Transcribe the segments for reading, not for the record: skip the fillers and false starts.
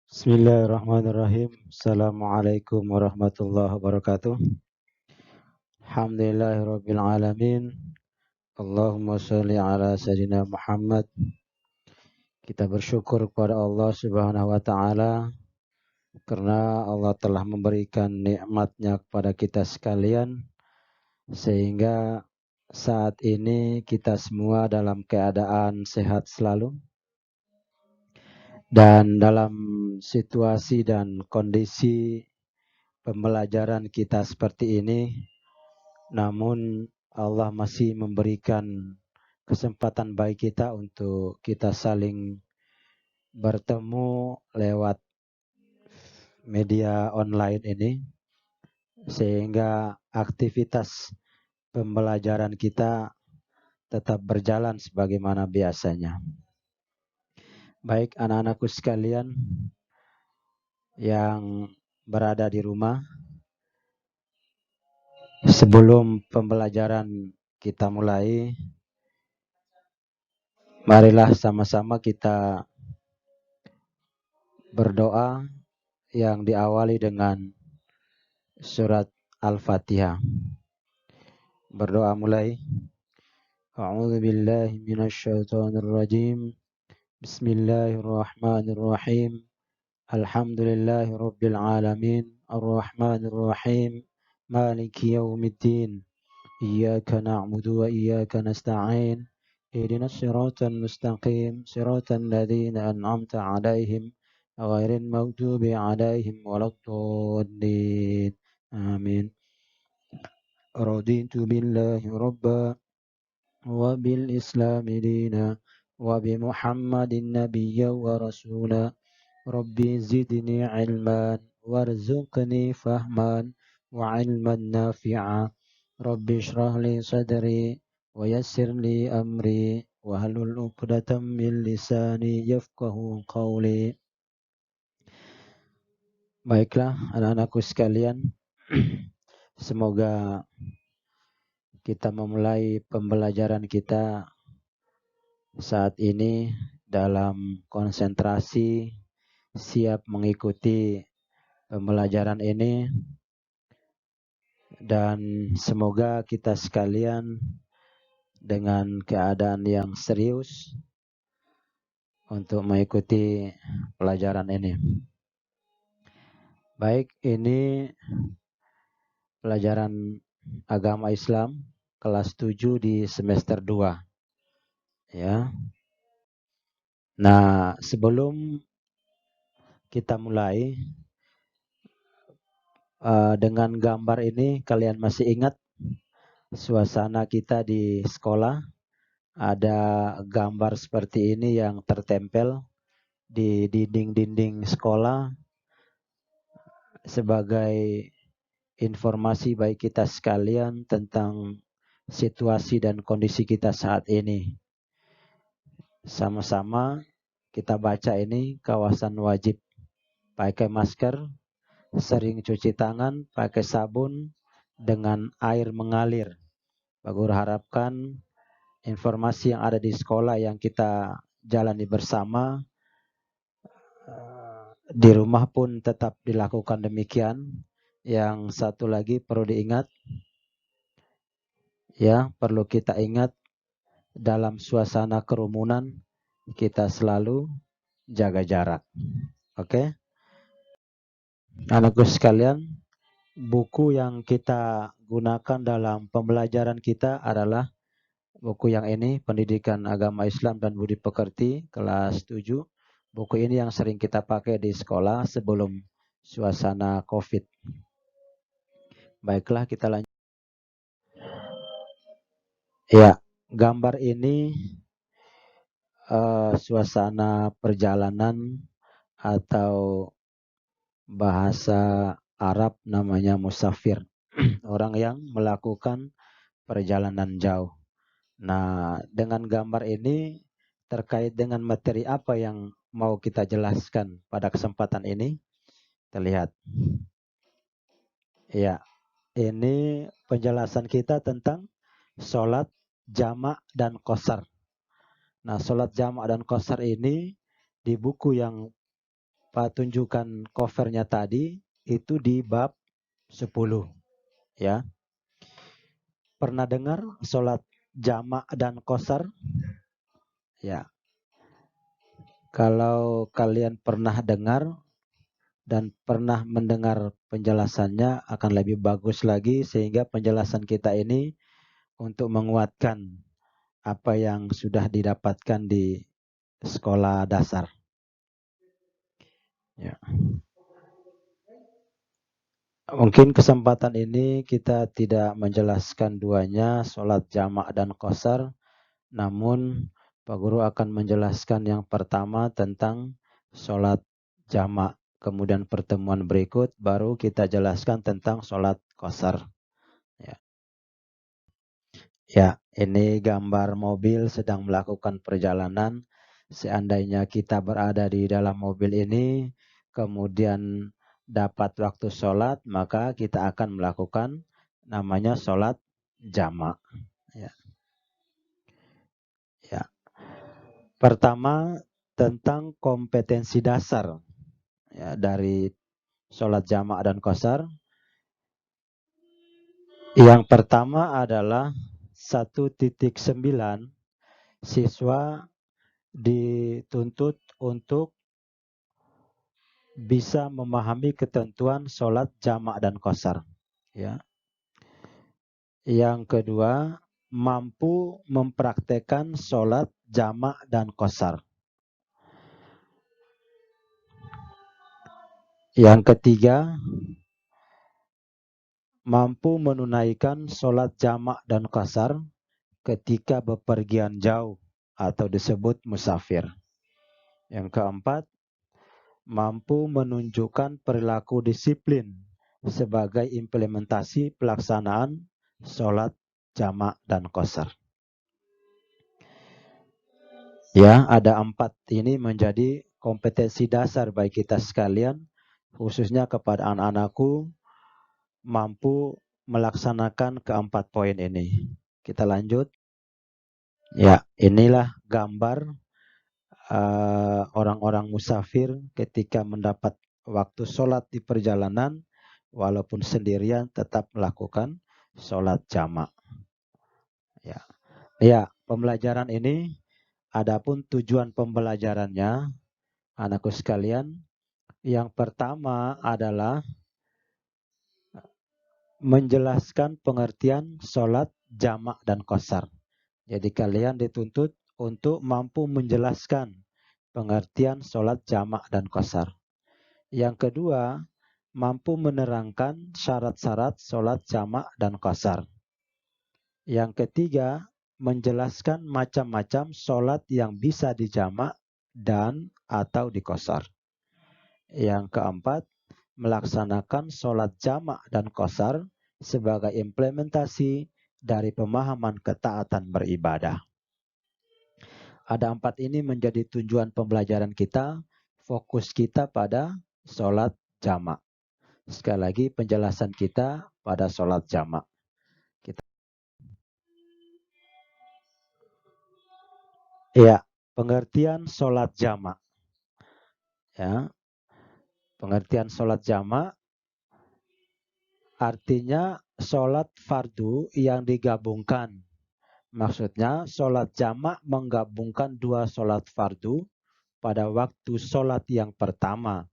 Bismillahirrahmanirrahim. Assalamualaikum warahmatullahi wabarakatuh. Alhamdulillahirabbil alamin. Allahumma shalli ala sayyidina Muhammad. Kita bersyukur kepada Allah Subhanahu wa taala karena Allah telah memberikan nikmat-Nya kepada kita sekalian sehingga saat ini kita semua dalam keadaan sehat selalu. Dan dalam situasi dan kondisi pembelajaran kita seperti ini, namun Allah masih memberikan kesempatan bagi kita untuk kita saling bertemu lewat media online ini, sehingga aktivitas pembelajaran kita tetap berjalan sebagaimana biasanya. Baik anak-anakku sekalian yang berada di rumah, sebelum pembelajaran kita mulai, marilah sama-sama kita berdoa yang diawali dengan surat Al-Fatihah. Berdoa mulai. A'udzu billahi minasyaitonir rajim. Bismillahirrahmanirrahim. Alhamdulillahirabbil alamin. Arrahmanir rahim. Maliki yaumiddin. Iyyaka na'budu wa iyyaka nasta'in. Ihdinas siratal mustaqim. Siratal ladzina an'amta 'alaihim ghairil maghdubi 'alaihim waladdallin. Amin. Raditu billahi rabba wa bil islami dina wa bi Muhammadin nabiyya wa rasula. Rabbi zidni ilman warzuqni fahman wa ilman nafi'a. Rabbi shrah li sadri wa yassir li amri wa halul 'uqdatam min lisani yafqahu qawli. Baiklah anak-anakku sekalian, semoga kita memulai pembelajaran kita saat ini dalam konsentrasi, siap mengikuti pembelajaran ini, dan semoga kita sekalian dengan keadaan yang serius untuk mengikuti pelajaran ini. Baik, ini pelajaran agama Islam kelas 7 di semester 2. Ya. Nah, sebelum kita mulai dengan gambar ini, kalian masih ingat suasana kita di sekolah? Ada gambar seperti ini yang tertempel di dinding-dinding sekolah sebagai informasi bagi kita sekalian tentang situasi dan kondisi kita saat ini. Sama-sama kita baca ini, kawasan wajib pakai masker, sering cuci tangan, pakai sabun dengan air mengalir. Bagus, harapkan informasi yang ada di sekolah yang kita jalani bersama, di rumah pun tetap dilakukan demikian. Yang satu lagi perlu diingat, ya, perlu kita ingat dalam suasana kerumunan kita selalu jaga jarak. Oke? Anakku sekalian, buku yang kita gunakan dalam pembelajaran kita adalah buku yang ini, Pendidikan Agama Islam dan Budi Pekerti, kelas 7. Buku ini yang sering kita pakai di sekolah sebelum suasana COVID. Baiklah, kita lanjut. Ya, gambar ini suasana perjalanan atau bahasa Arab namanya musafir. Orang yang melakukan perjalanan jauh. Nah, dengan gambar ini terkait dengan materi apa yang mau kita jelaskan pada kesempatan ini? Kita lihat. Ya, ini penjelasan kita tentang sholat jamak dan qashar. Nah, sholat jamak dan qashar ini di buku yang Pak tunjukkan covernya tadi itu di bab 10 ya. Pernah dengar sholat jamak dan qasar? Ya. Kalau kalian pernah dengar dan pernah mendengar penjelasannya akan lebih bagus lagi sehingga penjelasan kita ini untuk menguatkan apa yang sudah didapatkan di sekolah dasar. Ya. Mungkin kesempatan ini kita tidak menjelaskan duanya, sholat jamak dan qasar, namun Pak Guru akan menjelaskan yang pertama tentang sholat jamak. Kemudian pertemuan berikut baru kita jelaskan tentang sholat qasar. Ya. Ya, ini gambar mobil sedang melakukan perjalanan. Seandainya kita berada di dalam mobil ini, kemudian dapat waktu sholat, maka kita akan melakukan namanya sholat jamak. Ya. Ya. Pertama, tentang kompetensi dasar ya, dari sholat jamak dan qasar. Yang pertama adalah 1.9 siswa dituntut untuk bisa memahami ketentuan sholat jamak dan qasar. Ya. Yang kedua, mampu mempraktekkan sholat jamak dan qasar. Yang ketiga, mampu menunaikan sholat jamak dan qasar ketika bepergian jauh atau disebut musafir. Yang keempat, mampu menunjukkan perilaku disiplin sebagai implementasi pelaksanaan sholat jamak dan qasar. Ya, ada 4 ini menjadi kompetensi dasar bagi kita sekalian, khususnya kepada anak-anakku mampu melaksanakan keempat poin ini. Kita lanjut. Ya, inilah gambar orang-orang musafir ketika mendapat waktu sholat di perjalanan, walaupun sendirian tetap melakukan sholat jamak. Ya, ya, pembelajaran ini, adapun tujuan pembelajarannya, anakku sekalian, yang pertama adalah menjelaskan pengertian sholat jamak dan qasar. Jadi kalian dituntut untuk mampu menjelaskan pengertian sholat jamak dan qasar. Yang kedua, mampu menerangkan syarat-syarat sholat jamak dan qasar. Yang ketiga, menjelaskan macam-macam sholat yang bisa dijamak dan atau diqasar. Yang keempat, melaksanakan sholat jamak dan qasar sebagai implementasi dari pemahaman ketaatan beribadah. Ada 4 ini menjadi tujuan pembelajaran kita, fokus kita pada sholat jamak. Sekali lagi penjelasan kita pada sholat jamak. Ya, pengertian sholat jamak. Ya, pengertian sholat jamak artinya sholat fardu yang digabungkan. Maksudnya sholat jamak menggabungkan 2 sholat fardu pada waktu sholat yang pertama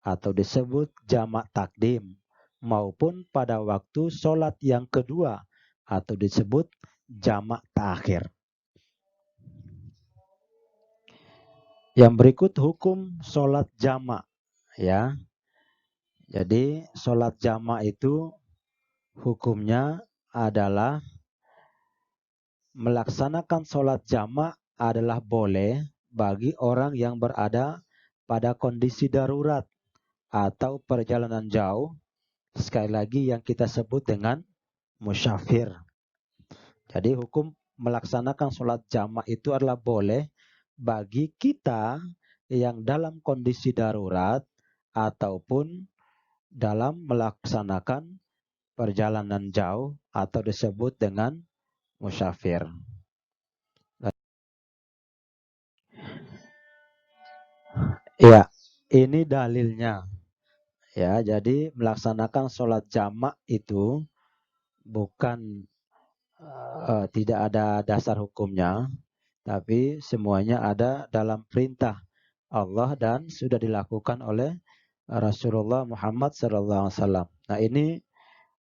atau disebut jamak takdim, maupun pada waktu sholat yang kedua atau disebut jamak taakhir. Yang berikut hukum sholat jamak. Ya, jadi sholat jamak itu hukumnya adalah melaksanakan sholat jamak adalah boleh bagi orang yang berada pada kondisi darurat atau perjalanan jauh, sekali lagi yang kita sebut dengan musafir. Jadi hukum melaksanakan sholat jamak itu adalah boleh bagi kita yang dalam kondisi darurat ataupun dalam melaksanakan perjalanan jauh atau disebut dengan musafir. Ya, Ini dalilnya. Ya, jadi melaksanakan sholat jamak itu bukan tidak ada dasar hukumnya, tapi semuanya ada dalam perintah Allah dan sudah dilakukan oleh Rasulullah Muhammad SAW. Nah, ini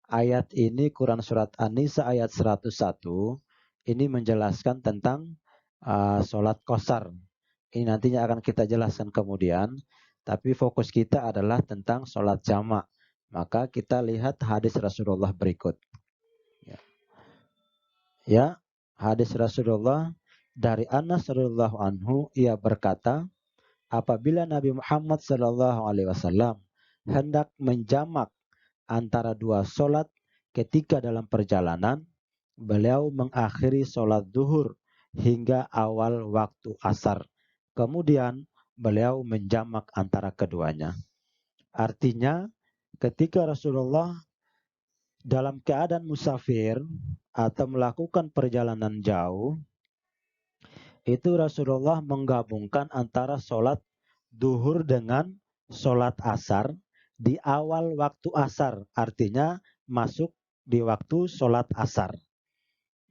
ayat ini Quran surat An-Nisa ayat 101 ini menjelaskan tentang sholat qasar. Ini nantinya akan kita jelaskan kemudian, tapi fokus kita adalah tentang sholat jamak. Maka kita lihat hadis Rasulullah berikut. Ya, hadis Rasulullah dari Anas radhiyallahu anhu, ia berkata, apabila Nabi Muhammad sallallahu alaihi wasallam hendak menjamak antara dua solat ketika dalam perjalanan, beliau mengakhiri solat zuhur hingga awal waktu asar. Kemudian beliau menjamak antara keduanya. Artinya, ketika Rasulullah dalam keadaan musafir atau melakukan perjalanan jauh, itu Rasulullah menggabungkan antara sholat duhur dengan sholat asar di awal waktu asar. Artinya masuk di waktu sholat asar.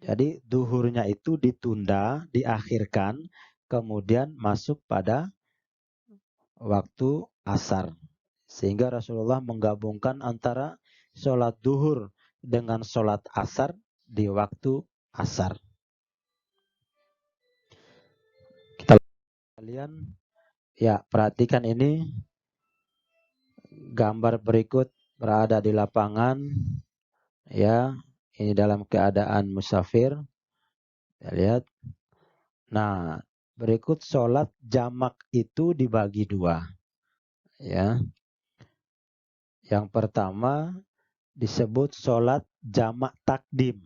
Jadi duhurnya itu ditunda, diakhirkan, kemudian masuk pada waktu asar. Sehingga Rasulullah menggabungkan antara sholat duhur dengan sholat asar di waktu asar. Kita kalian ya perhatikan ini gambar berikut berada di lapangan, ya ini dalam keadaan musafir. Ya, lihat. Nah, berikut sholat jamak itu dibagi dua. Ya, yang pertama disebut sholat jamak takdim.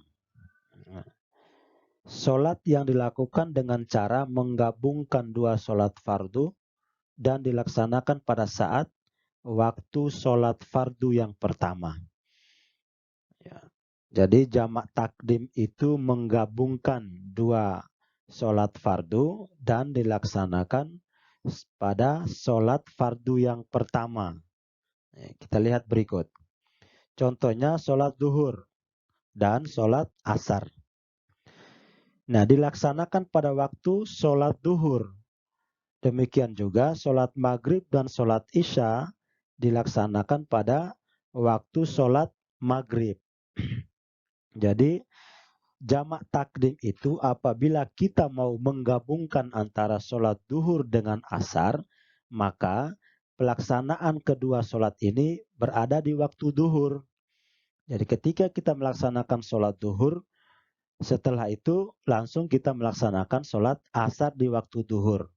Sholat yang dilakukan dengan cara menggabungkan dua sholat fardu dan dilaksanakan pada saat waktu sholat fardu yang pertama. Ya. Jadi jamak takdim itu menggabungkan dua sholat fardu dan dilaksanakan pada sholat fardu yang pertama. Kita lihat berikut. Contohnya sholat duhur dan sholat asar. Nah, dilaksanakan pada waktu sholat duhur. Demikian juga sholat maghrib dan sholat isya dilaksanakan pada waktu sholat maghrib. Jadi jamak takdim itu apabila kita mau menggabungkan antara sholat duhur dengan asar, maka pelaksanaan kedua sholat ini berada di waktu duhur. Jadi ketika kita melaksanakan sholat duhur, setelah itu langsung kita melaksanakan sholat asar di waktu duhur.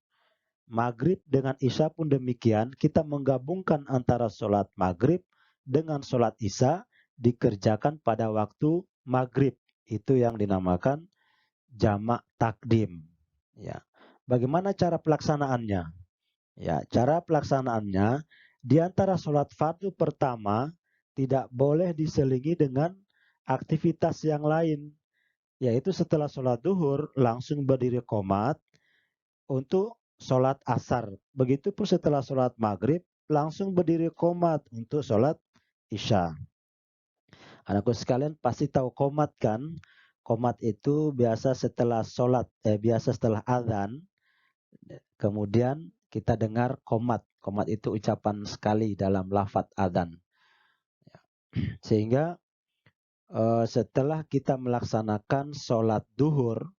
Maghrib dengan isya pun demikian, kita menggabungkan antara sholat maghrib dengan sholat isya dikerjakan pada waktu maghrib. Itu yang dinamakan jamak takdim. Ya. Bagaimana cara pelaksanaannya? Ya, cara pelaksanaannya di antara sholat fardu pertama tidak boleh diselingi dengan aktivitas yang lain. Yaitu setelah sholat duhur langsung berdiri qomat untuk sholat asar. Begitupun setelah sholat maghrib langsung berdiri qomat untuk sholat isya. Anakku sekalian pasti tahu qomat kan? Qomat itu biasa setelah sholat, biasa setelah azan. Kemudian kita dengar qomat. Qomat itu ucapan sekali dalam lafadz azan. Sehingga setelah kita melaksanakan sholat duhur,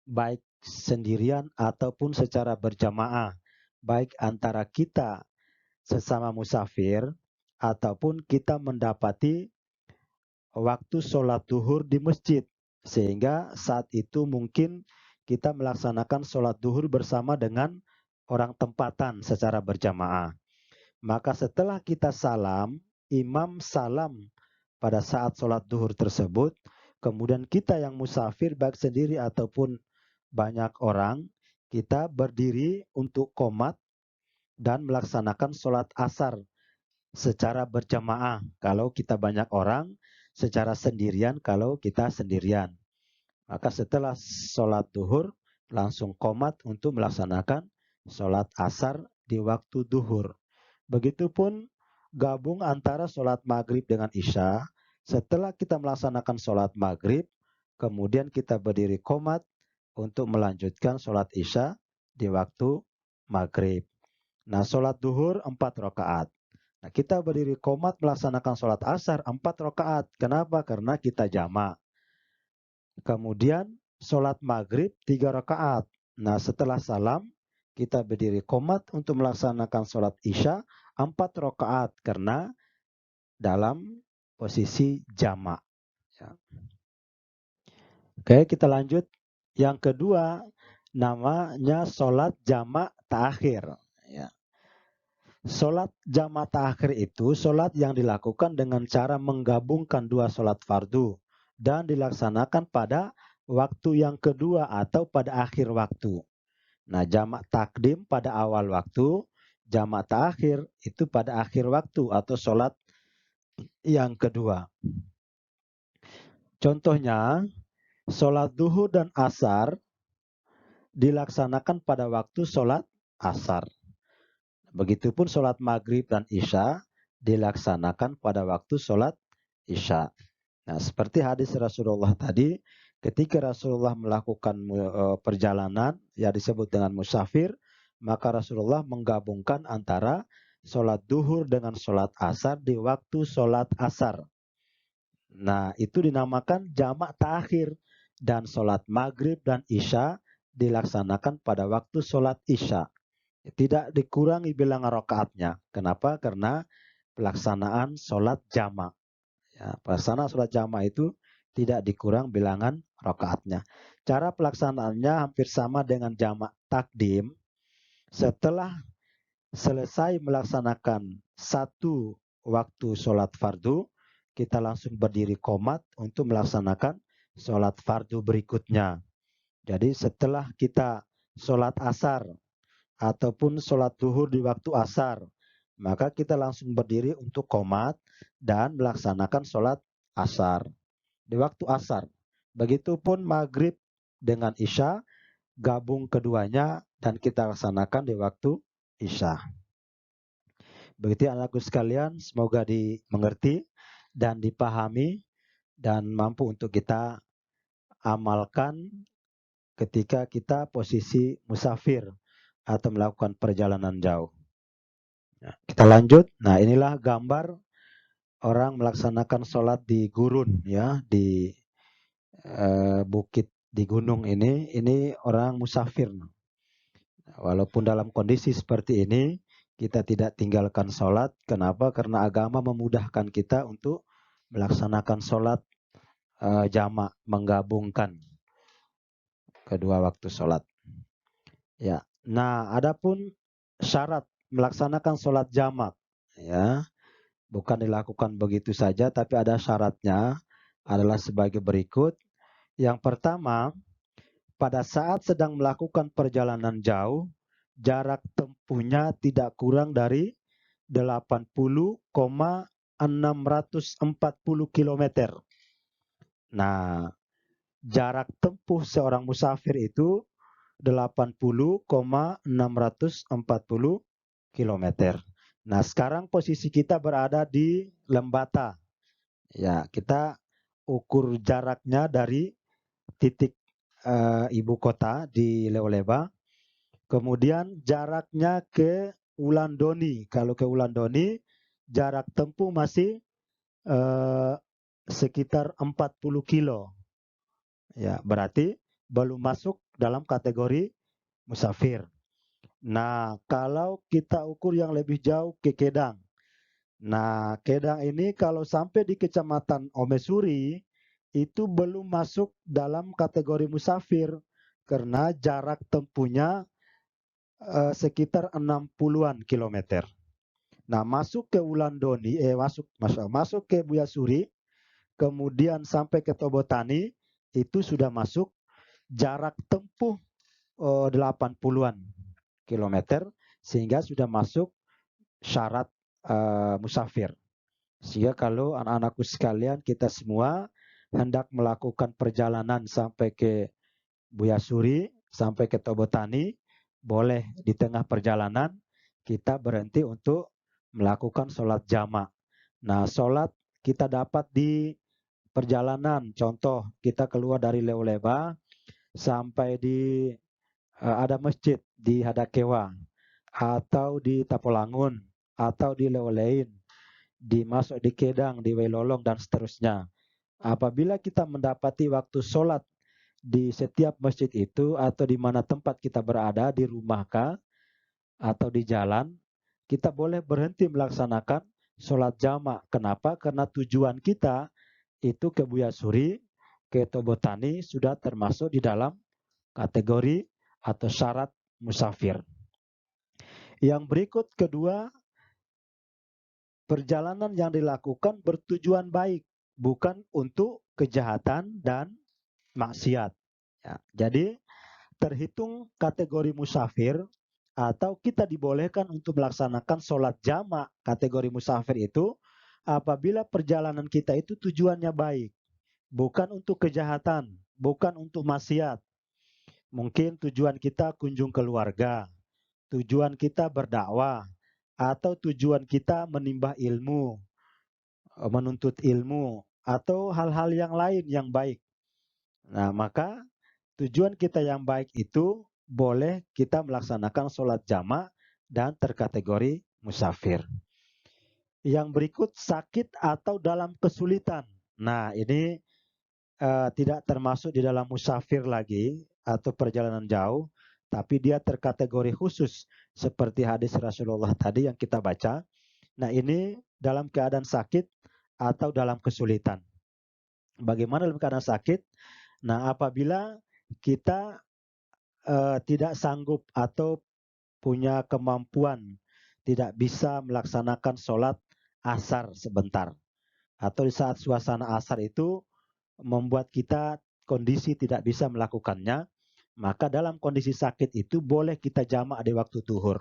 baik sendirian ataupun secara berjamaah, baik antara kita sesama musafir ataupun kita mendapati waktu sholat duhur di masjid, sehingga saat itu mungkin kita melaksanakan sholat duhur bersama dengan orang tempatan secara berjamaah. Maka setelah kita salam, imam salam pada saat sholat duhur tersebut, kemudian kita yang musafir baik sendiri ataupun banyak orang, kita berdiri untuk qomat dan melaksanakan sholat asar secara berjamaah kalau kita banyak orang, secara sendirian kalau kita sendirian. Maka setelah sholat duhur langsung qomat untuk melaksanakan sholat asar di waktu duhur. Begitupun gabung antara sholat maghrib dengan isya. Setelah kita melaksanakan sholat maghrib, kemudian kita berdiri qomat untuk melanjutkan sholat isya di waktu maghrib. Nah, sholat duhur 4 rakaat. Nah, kita berdiri qomat melaksanakan sholat asar 4 rakaat. Kenapa? Karena kita jamak. Kemudian sholat maghrib 3 rakaat. Nah, setelah salam, kita berdiri qomat untuk melaksanakan sholat isya 4 rakaat karena dalam posisi jamak. Ya. Oke, kita lanjut. Yang kedua, namanya sholat jamak ta'khir. Ya. Sholat jamak ta'khir itu sholat yang dilakukan dengan cara menggabungkan dua sholat fardu dan dilaksanakan pada waktu yang kedua atau pada akhir waktu. Nah, jamak takdim pada awal waktu, jamak ta'khir itu pada akhir waktu atau sholat yang kedua. Contohnya, sholat duhur dan asar dilaksanakan pada waktu sholat asar. Begitupun sholat maghrib dan isya dilaksanakan pada waktu sholat isya. Nah, seperti hadis Rasulullah tadi, ketika Rasulullah melakukan perjalanan yang disebut dengan musafir, maka Rasulullah menggabungkan antara sholat duhur dengan sholat asar di waktu sholat asar. Nah, itu dinamakan jamak ta'khir. Dan sholat maghrib dan isya dilaksanakan pada waktu sholat isya. Tidak dikurangi bilangan rakaatnya. Kenapa? Karena pelaksanaan sholat jamak. Ya, pelaksanaan sholat jamak itu tidak dikurang bilangan rakaatnya. Cara pelaksanaannya hampir sama dengan jamak takdim. Setelah selesai melaksanakan satu waktu sholat fardu, kita langsung berdiri qomat untuk melaksanakan sholat fardu berikutnya. Jadi setelah kita sholat asar ataupun sholat duhur di waktu asar, maka kita langsung berdiri untuk qomat dan melaksanakan sholat asar di waktu asar. Begitupun maghrib dengan isya, gabung keduanya dan kita laksanakan di waktu isya. Begitu anakku sekalian, semoga dimengerti dan dipahami dan mampu untuk kita amalkan ketika kita posisi musafir atau melakukan perjalanan jauh. Nah, kita lanjut. Nah, inilah gambar orang melaksanakan sholat di gurun, ya, di bukit di gunung ini. Ini orang musafir. Walaupun dalam kondisi seperti ini, kita tidak tinggalkan sholat. Kenapa? Karena agama memudahkan kita untuk melaksanakan sholat jamak, menggabungkan kedua waktu sholat. Ya. Nah, adapun syarat melaksanakan sholat jamak, ya, bukan dilakukan begitu saja, tapi ada syaratnya adalah sebagai berikut. Yang pertama, pada saat sedang melakukan perjalanan jauh, jarak tempuhnya tidak kurang dari 80,640 km. Nah, jarak tempuh seorang musafir itu 80,640 km. Nah, sekarang posisi kita berada di Lembata. Ya, kita ukur jaraknya dari titik ibu kota di Leoleba. Kemudian jaraknya ke Wulandoni. Kalau ke Wulandoni, jarak tempuh masih sekitar 40 kilo. Ya, berarti belum masuk dalam kategori musafir. Nah, kalau kita ukur yang lebih jauh ke Kedang. Nah, Kedang ini kalau sampai di Kecamatan Omesuri, itu belum masuk dalam kategori musafir. Karena jarak tempuhnya sekitar 60-an kilometer. Nah, masuk ke Wulandoni, masuk ke Buyasuri, kemudian sampai ke Tobotani, itu sudah masuk jarak tempuh 80-an kilometer, sehingga sudah masuk syarat musafir. Sehingga kalau anak-anakku sekalian, kita semua hendak melakukan perjalanan sampai ke Buyasuri, sampai ke Tobotani, boleh di tengah perjalanan kita berhenti untuk melakukan sholat jamak. Nah, sholat kita dapat di perjalanan. Contoh, kita keluar dari Leo-Leba sampai di ada masjid di Hadakewa atau di Tapolangun atau di Leolein, dimasuk di Kedang, di Wailolong dan seterusnya. Apabila kita mendapati waktu sholat di setiap masjid itu atau di mana tempat kita berada, di rumah kah atau di jalan, kita boleh berhenti melaksanakan sholat jamak. Kenapa? Karena tujuan kita itu ke Buya Suri, ke Tobotani sudah termasuk di dalam kategori atau syarat musafir. Yang berikut kedua, perjalanan yang dilakukan bertujuan baik, bukan untuk kejahatan dan maksiat. Ya, jadi terhitung kategori musafir atau kita dibolehkan untuk melaksanakan sholat jamak kategori musafir itu apabila perjalanan kita itu tujuannya baik, bukan untuk kejahatan, bukan untuk maksiat. Mungkin tujuan kita kunjung keluarga, tujuan kita berdakwah, atau tujuan kita menimba ilmu, menuntut ilmu, atau hal-hal yang lain yang baik. Nah, maka tujuan kita yang baik itu boleh kita melaksanakan sholat jamak dan terkategori musafir. Yang berikut sakit atau dalam kesulitan. Nah, ini tidak termasuk di dalam musafir lagi atau perjalanan jauh, tapi dia terkategori khusus seperti hadis Rasulullah tadi yang kita baca. Nah, ini dalam keadaan sakit atau dalam kesulitan. Bagaimana dalam keadaan sakit? Nah, apabila kita tidak sanggup atau punya kemampuan tidak bisa melaksanakan sholat asar sebentar, atau di saat suasana asar itu membuat kita kondisi tidak bisa melakukannya, maka dalam kondisi sakit itu boleh kita jamak di waktu duhur.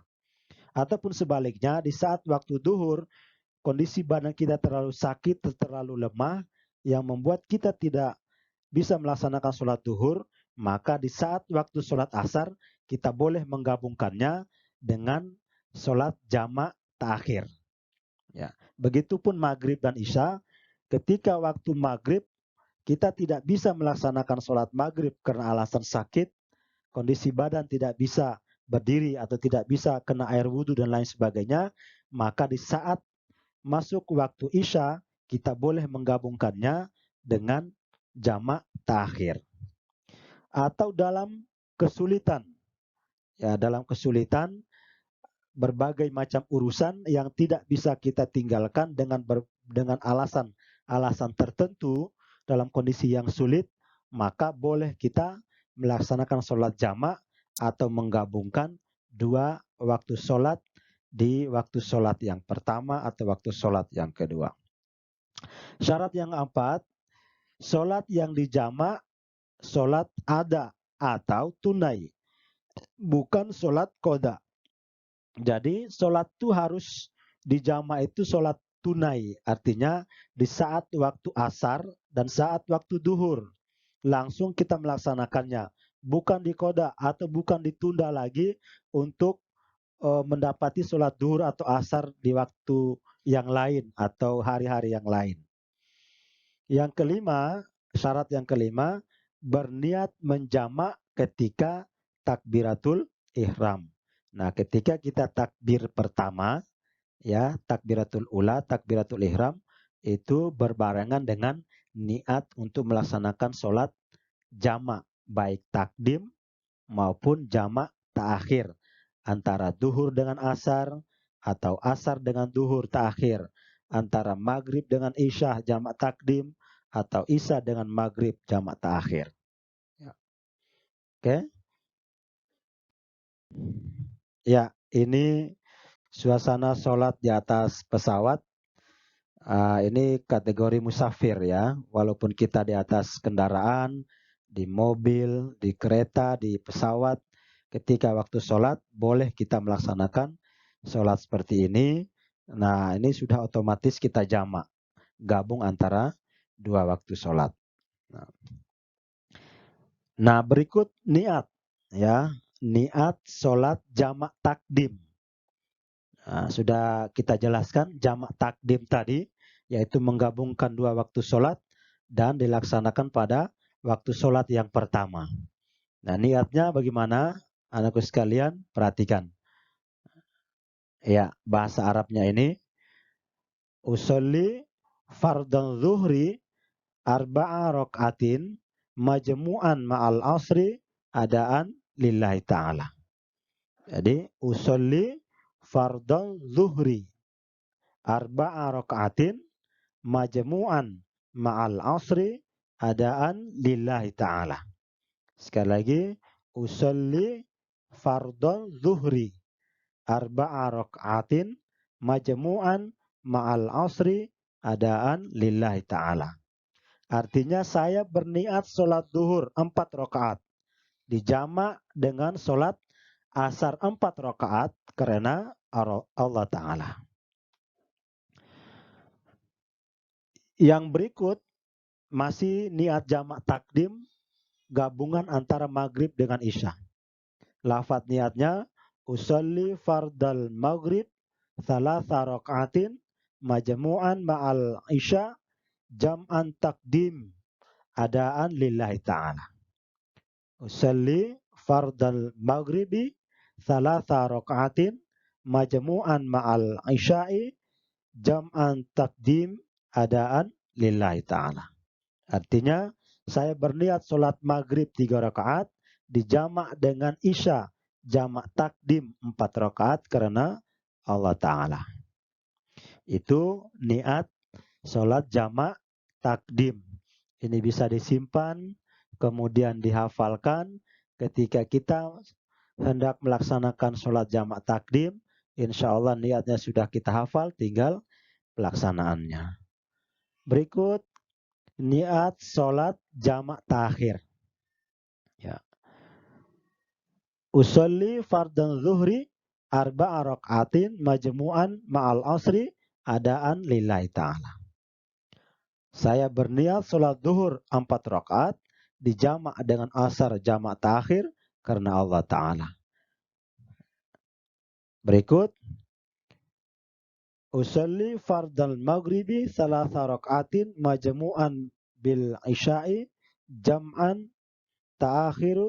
Ataupun sebaliknya, di saat waktu duhur, kondisi badan kita terlalu sakit, terlalu lemah, yang membuat kita tidak bisa melaksanakan sholat duhur, maka di saat waktu sholat asar, kita boleh menggabungkannya dengan sholat jamak ta'khir. Ya. Begitupun maghrib dan isya, ketika waktu maghrib, kita tidak bisa melaksanakan sholat maghrib karena alasan sakit, kondisi badan tidak bisa berdiri atau tidak bisa kena air wudhu dan lain sebagainya, maka di saat masuk waktu isya, kita boleh menggabungkannya dengan jamak ta'khir. Atau dalam kesulitan, ya dalam kesulitan berbagai macam urusan yang tidak bisa kita tinggalkan dengan alasan tertentu dalam kondisi yang sulit, maka boleh kita melaksanakan sholat jamak atau menggabungkan dua waktu sholat di waktu sholat yang pertama atau waktu sholat yang kedua. Syarat yang keempat, sholat yang dijamak sholat ada atau tunai, bukan sholat qada. Jadi sholat itu harus dijamak itu sholat tunai, artinya di saat waktu asar dan saat waktu duhur langsung kita melaksanakannya, bukan dikoda atau bukan ditunda lagi untuk mendapati sholat duhur atau asar di waktu yang lain atau hari-hari yang lain. Yang kelima, syarat yang kelima, berniat menjamak ketika takbiratul ihram. Nah, ketika kita takbir pertama, ya takbiratul ula, takbiratul ihram, itu berbarengan dengan niat untuk melaksanakan sholat jamak, baik takdim maupun jamak ta'akhir, antara duhur dengan asar atau asar dengan duhur ta'akhir, antara maghrib dengan isya jamak takdim atau isya dengan maghrib jamak ta'akhir. Ya. Oke. Ya, ini suasana sholat di atas pesawat. Ini kategori musafir ya. Walaupun kita di atas kendaraan, di mobil, di kereta, di pesawat, ketika waktu sholat boleh kita melaksanakan sholat seperti ini. Nah, ini sudah otomatis kita jamak, gabung antara dua waktu sholat. Nah, berikut niat ya, niat sholat jamak takdim. Sudah kita jelaskan jamak takdim tadi, yaitu menggabungkan dua waktu sholat dan dilaksanakan pada waktu sholat yang pertama. Nah, niatnya bagaimana? Anakku sekalian, perhatikan. Ya, bahasa Arabnya ini usolli fardhan zuhri arba'a rok'atin majmu'an ma'al asri adaan lillahi ta'ala. Jadi usolli fardhan zuhri arba'a rok'atin majmu'an ma'al asri adaan lillahi ta'ala. Sekali lagi, usolli fardhan zuhri arba'a rok'atin majmu'an ma'al asri adaan lillahi ta'ala. Artinya saya berniat sholat duhur 4 rakaat dijamak dengan sholat asar 4 rakaat karena Allah Ta'ala. Yang berikut masih niat jamak takdim gabungan antara maghrib dengan isya. Lafadz niatnya usolli fardal maghrib thalatha rakaatin majmu'an ma'al isya jam'an takdim adaan lillahi ta'ala. Usolli fardal maghribi thalatha rakaatin majmu'an ma'al isya'i jam'an takdim adaan lillahi ta'ala. Artinya saya berniat sholat maghrib 3 rakaat dijamak dengan isya jamak takdim 4 rakaat karena Allah Ta'ala. Itu niat sholat jamak takdim. Ini bisa disimpan, kemudian dihafalkan ketika kita hendak melaksanakan sholat jamak takdim. Insya Allah niatnya sudah kita hafal, tinggal pelaksanaannya. Berikut niat sholat jamak takhir. Ya. Usolli fardhan zuhri arba'a rakaatin majmu'an ma'al asri adaan lillahi ta'ala. Saya berniat sholat duhur 4 rakaat dijamak dengan asar jamak takhir karena Allah Ta'ala. Berikut usolli fardal maghribi thalatha rakaatin majmu'an bil isya'i jam'an ta'khir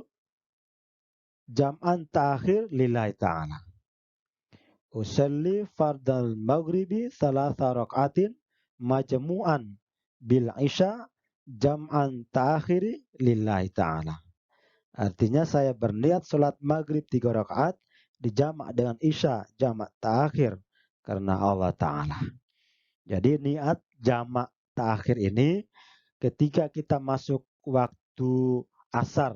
lillahi ta'ala. Usolli fardal maghribi thalatha rakaatin majmu'an bil isya jam'an ta'khiri lillahi ta'ala. Artinya saya berniat sholat maghrib 3 rakaat dijamak dengan isya jamak ta'khir karena Allah Ta'ala. Jadi niat jamak ta'khir ini ketika kita masuk waktu asar,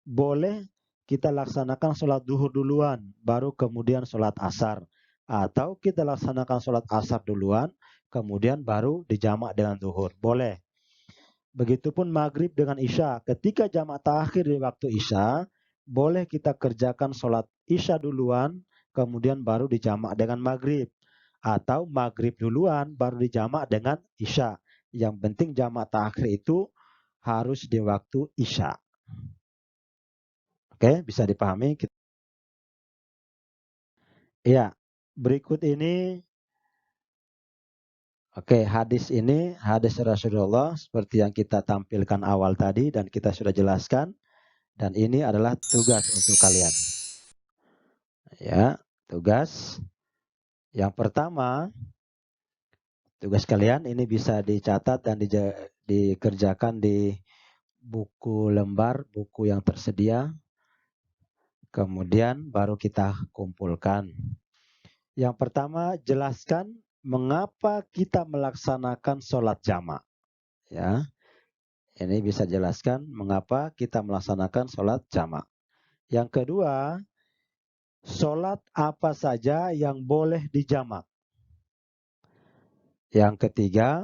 boleh kita laksanakan sholat duhur duluan, baru kemudian sholat asar. Atau kita laksanakan sholat asar duluan, kemudian baru dijamak dengan duhur. Boleh. Begitupun maghrib dengan isya. Ketika jamak ta'khir di waktu isya, boleh kita kerjakan sholat isya duluan, kemudian baru dijamak dengan maghrib. Atau maghrib duluan, baru dijamak dengan isya. Yang penting jamak ta'khir itu harus di waktu isya. Oke, bisa dipahami? Ya, berikut ini. Oke, hadis ini, hadis Rasulullah seperti yang kita tampilkan awal tadi dan kita sudah jelaskan. Dan ini adalah tugas untuk kalian. Ya, tugas. Yang pertama, tugas kalian ini bisa dicatat dan dikerjakan di buku lembar, buku yang tersedia. Kemudian baru kita kumpulkan. Yang pertama, jelaskan mengapa kita melaksanakan sholat jamak. Ya, ini bisa jelaskan mengapa kita melaksanakan sholat jamak. Yang kedua, sholat apa saja yang boleh dijamak. Yang ketiga,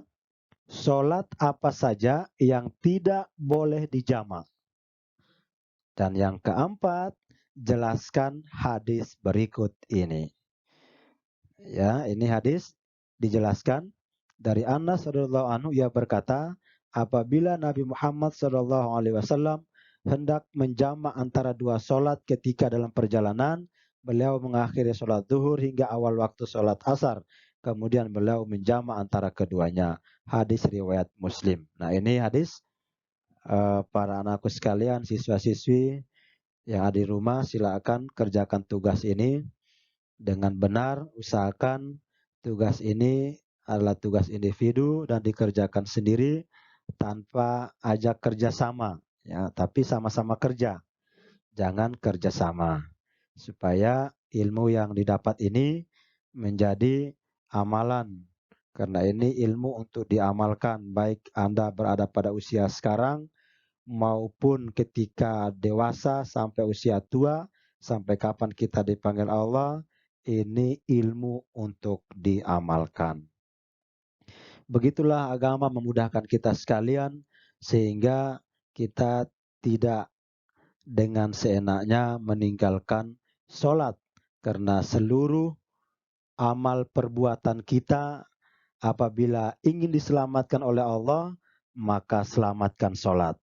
sholat apa saja yang tidak boleh dijamak. Dan yang keempat, jelaskan hadis berikut ini. Ya, ini hadis dijelaskan dari Anas radhiyallahu anhu, ia berkata, apabila Nabi Muhammad sallallahu alaihi wasallam hendak menjamak antara dua sholat ketika dalam perjalanan, beliau mengakhiri sholat zuhur hingga awal waktu sholat asar. Kemudian beliau menjama antara keduanya. Hadis riwayat Muslim. Nah ini hadis para anakku sekalian, siswa-siswi yang ada di rumah, silakan kerjakan tugas ini dengan benar. Usahakan tugas ini adalah tugas individu dan dikerjakan sendiri tanpa ajak kerjasama, ya, tapi sama-sama kerja. Jangan kerjasama, supaya ilmu yang didapat ini menjadi amalan. Karena ini ilmu untuk diamalkan, baik Anda berada pada usia sekarang maupun ketika dewasa sampai usia tua, sampai kapan kita dipanggil Allah, ini ilmu untuk diamalkan. Begitulah agama memudahkan kita sekalian, sehingga kita tidak dengan seenaknya meninggalkan sholat. Karena seluruh amal perbuatan kita apabila ingin diselamatkan oleh Allah, maka selamatkan sholat.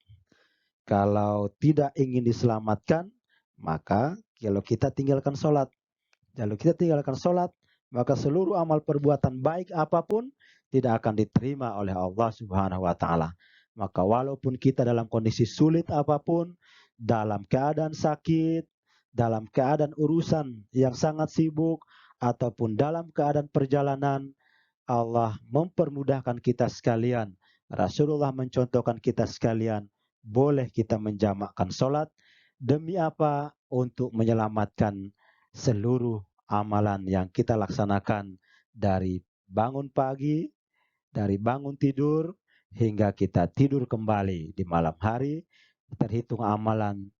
Kalau tidak ingin diselamatkan, maka kalau kita tinggalkan sholat. Kalau kita tinggalkan sholat, maka seluruh amal perbuatan baik apapun tidak akan diterima oleh Allah Subhanahu wa Ta'ala. Maka walaupun kita dalam kondisi sulit apapun, dalam keadaan sakit, dalam keadaan urusan yang sangat sibuk, ataupun dalam keadaan perjalanan, Allah mempermudahkan kita sekalian. Rasulullah mencontohkan kita sekalian, boleh kita menjamakkan sholat. Demi apa? Untuk menyelamatkan seluruh amalan yang kita laksanakan dari bangun pagi, dari bangun tidur, hingga kita tidur kembali di malam hari. Terhitung amalan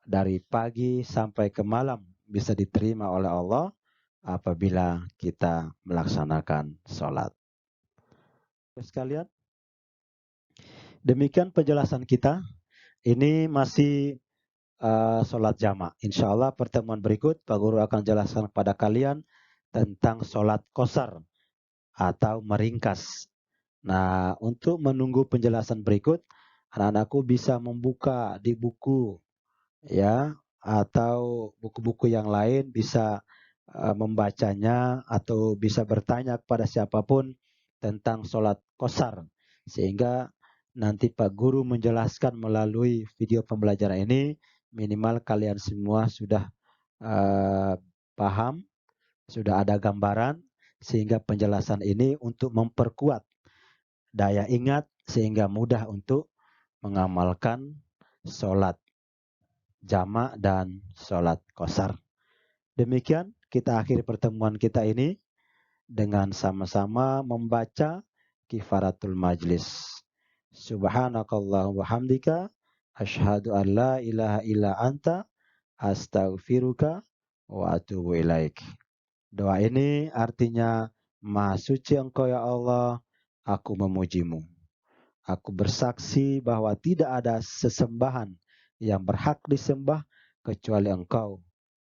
dari pagi sampai ke malam bisa diterima oleh Allah apabila kita melaksanakan sholat. Sekalian, demikian penjelasan kita. Ini masih sholat jamak. Insya Allah pertemuan berikut Pak Guru akan jelaskan kepada kalian tentang sholat qasar atau meringkas. Nah, untuk menunggu penjelasan berikut, anak-anakku bisa membuka di buku, ya, atau buku-buku yang lain, bisa membacanya atau bisa bertanya kepada siapapun tentang sholat qasar, sehingga nanti Pak Guru menjelaskan melalui video pembelajaran ini, minimal kalian semua sudah paham, sudah ada gambaran, sehingga penjelasan ini untuk memperkuat daya ingat sehingga mudah untuk mengamalkan sholat jamak dan sholat qasar. Demikian kita akhiri pertemuan kita ini dengan sama-sama membaca kifaratul majlis. Subhanakallahumma wahamdika asyhadu an la ilaha illa anta astaghfiruka wa atubu ilaik. Doa ini artinya, Maha suci Engkau ya Allah, aku memujimu. Aku bersaksi bahwa tidak ada sesembahan yang berhak disembah kecuali Engkau.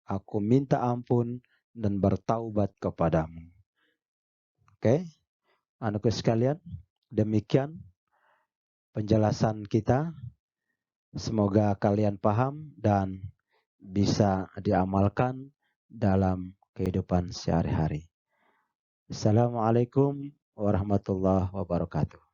Aku minta ampun dan bertaubat kepadamu. Oke, anakku sekalian, demikian penjelasan kita. Semoga kalian paham dan bisa diamalkan dalam kehidupan sehari-hari. Assalamualaikum warahmatullahi wabarakatuh.